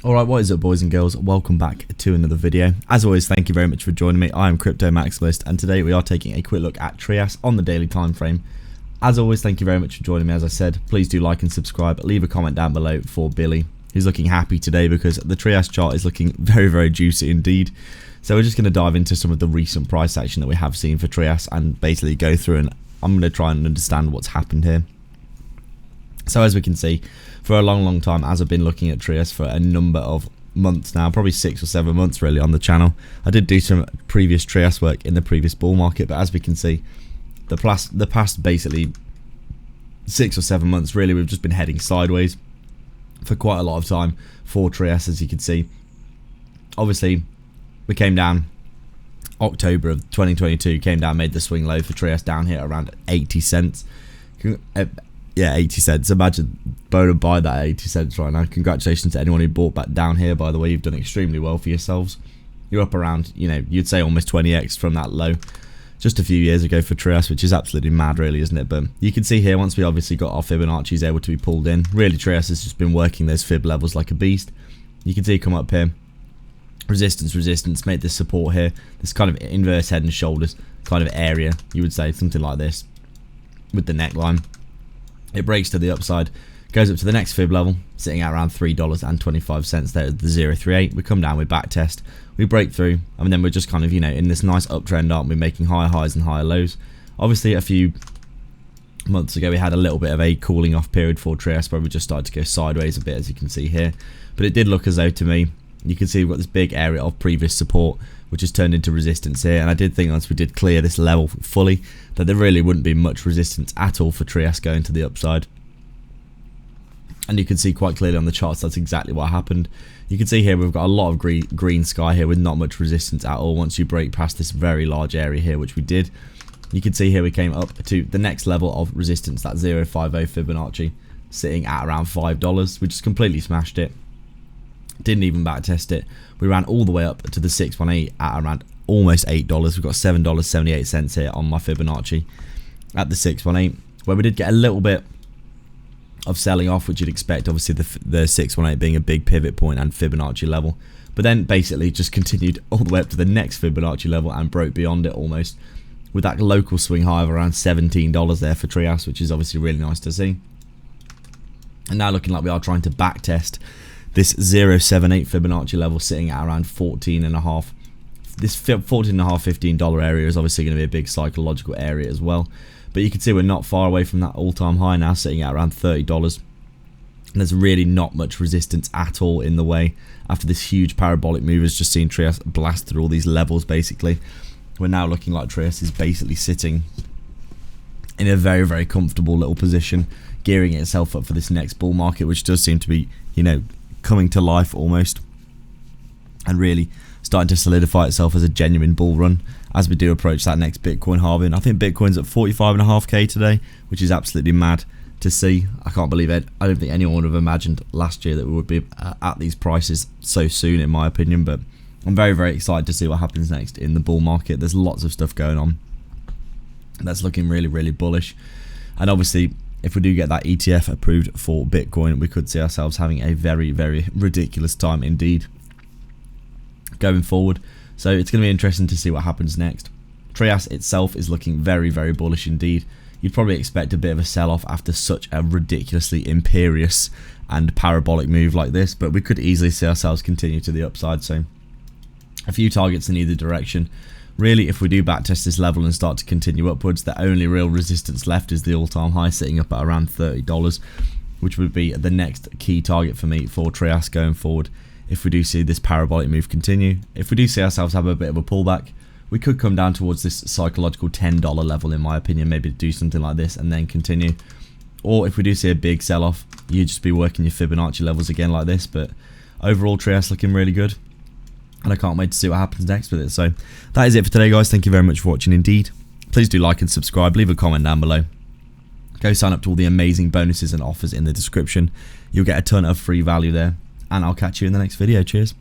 Alright, what is up boys and girls, welcome back to another video. As always, thank you very much for joining me. I am Crypto Maximalist and today we are taking a quick look at Trias on the daily time frame. As always, thank you very much for joining me. As I said, please do like and subscribe, leave a comment down below for Billy. He's looking happy today because the Trias chart is looking very juicy indeed. So we're just going to dive into some of the recent price action that we have seen for Trias and basically go through, and I'm going to try and understand what's happened here. So as we can see, for a long time, as I've been looking at Trias for a number of months now, probably 6 or 7 months really on the channel. I did do some previous Trias work in the previous bull market, but as we can see, the past basically 6 or 7 months really, we've just been heading sideways for quite a lot of time for Trias. As you can see, obviously we came down October of 2022, came down, made the swing low for Trias down here around 80 cents. Yeah, 80 cents. Imagine going and buy that at 80 cents right now. Congratulations to anyone who bought back down here, by the way. You've done extremely well for yourselves. You're up around, you'd say almost 20x from that low just a few years ago for Trias, which is absolutely mad really, isn't it? But you can see here, once we obviously got our Fibonacci's able to be pulled in, really Trias has just been working those fib levels like a beast. You can see come up here, resistance, made this support here, this kind of inverse head and shoulders kind of area, you would say, something like this with the neckline. It breaks to the upside, goes up to the next fib level, sitting at around $3.25 there at the 038. We come down, we back test, we break through, and then we're just kind of, in this nice uptrend, aren't we, making higher highs and higher lows. Obviously, a few months ago, we had a little bit of a cooling off period for Trias, where we just started to go sideways a bit, as you can see here. But it did look as though, to me, you can see we've got this big area of previous support, which has turned into resistance here. And I did think once we did clear this level fully, that there really wouldn't be much resistance at all for Trias going to the upside. And you can see quite clearly on the charts that's exactly what happened. You can see here we've got a lot of green sky here with not much resistance at all once you break past this very large area here, which we did. You can see here we came up to the next level of resistance, that 050 Fibonacci, sitting at around $5. We just completely smashed it. Didn't even back test it. We ran all the way up to the 618 at around almost $8. We've got $7.78 here on my Fibonacci at the 618, where we did get a little bit of selling off, which you'd expect, obviously the 618 being a big pivot point and Fibonacci level, but then basically just continued all the way up to the next Fibonacci level and broke beyond it almost, with that local swing high of around $17 there for Trias, which is obviously really nice to see. And now looking like we are trying to back test this 078 Fibonacci level, sitting at around 14.5. This $14.5, $15 area is obviously going to be a big psychological area as well. But you can see we're not far away from that all-time high now, sitting at around $30. And there's really not much resistance at all in the way after this huge parabolic move has just seen Trias blast through all these levels basically. We're now looking like Trias is basically sitting in a very comfortable little position, gearing itself up for this next bull market, which does seem to be, coming to life almost, and really starting to solidify itself as a genuine bull run as we do approach that next Bitcoin halving. I think Bitcoin's at 45.5k today, which is absolutely mad to see. I can't believe it. I don't think anyone would have imagined last year that we would be at these prices so soon, in my opinion. But I'm very excited to see what happens next in the bull market. There's lots of stuff going on that's looking really bullish, and obviously if we do get that ETF approved for Bitcoin, we could see ourselves having a very ridiculous time indeed going forward. So it's going to be interesting to see what happens next. Trias itself is looking very bullish indeed. You'd probably expect a bit of a sell-off after such a ridiculously imperious and parabolic move like this, but we could easily see ourselves continue to the upside. So a few targets in either direction. Really, if we do backtest this level and start to continue upwards, the only real resistance left is the all-time high, sitting up at around $30, which would be the next key target for me for Trias going forward. If we do see this parabolic move continue, if we do see ourselves have a bit of a pullback, we could come down towards this psychological $10 level, in my opinion, maybe do something like this and then continue. Or if we do see a big sell-off, you'd just be working your Fibonacci levels again like this. But overall, Trias looking really good, and I can't wait to see what happens next with it. So that is it for today, guys. Thank you very much for watching indeed. Please do like and subscribe, leave a comment down below. Go sign up to all the amazing bonuses and offers in the description. You'll get a ton of free value there, and I'll catch you in the next video. Cheers.